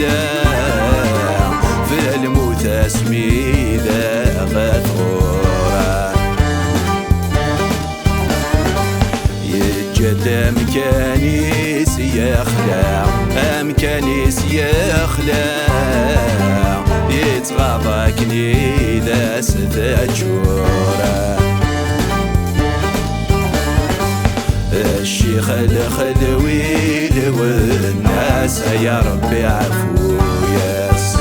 يخلى في الموت سميدة غثورة يتجدى مكانيس يخلى مكانيس يخلى يتغاضى كنيدة ستجورة الشيخ الخلويل والناس يا ربي عفو ياس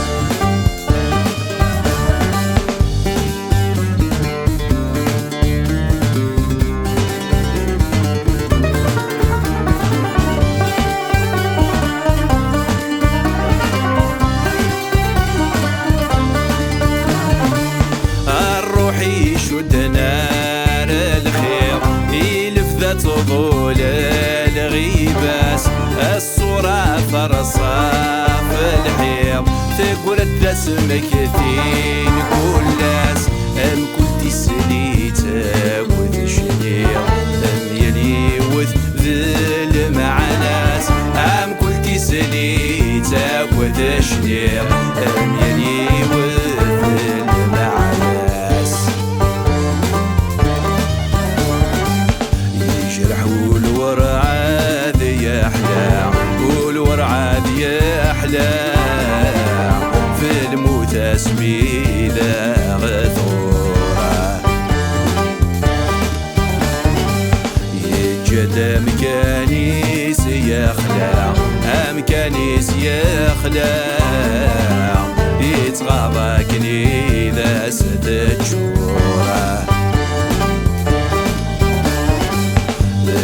الروح يشد نار الخير يلف ذات طول الغيباس الصورة فرصة في الحيط تقول تسمك ثين كلاس ام كنت سليتك وتشنير ام يلي وذل مع ناس ام كنت سليتك وتشنير ام يلي وذل مع ناس يجرحوا الورعاد يحلى والورعاد يحلى في الموت سميدة غثورة يتجدى مكانيس يخلى مكانيس يخلى يتغاضى كنيدة ستجورة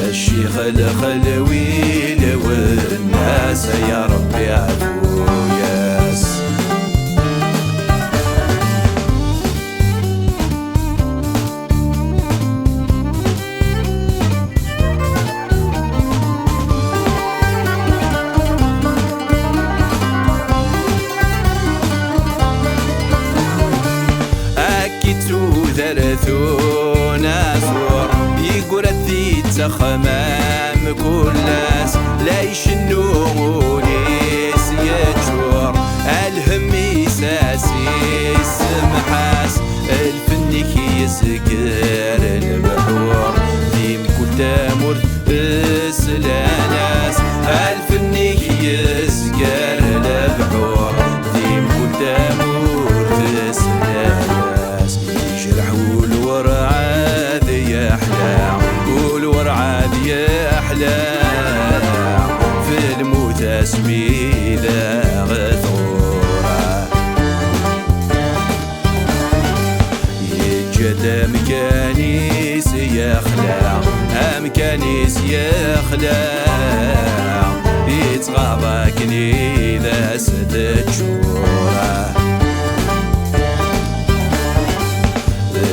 الشيخ الخلويل والناس يا ربي عفو ياس أكيتو ذرثو ناسور يقول تخمام كلاس لا يشنو نيس يجور الهم يساسي السمحاس الفنك يسكر البحور ديم كل تامر سلاناس الفنك يسكر البحور ديم كل تامر سلاناس يجرحوا الورعاد يحلى والورعاد يحلى في الموت سميدة غثورة يتجدى مكانيس يخلى مكانيس يخلى يتغاضى كنيدة ستجورة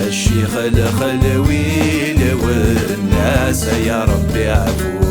الشيخ الخلويل والناس يا ربي عفو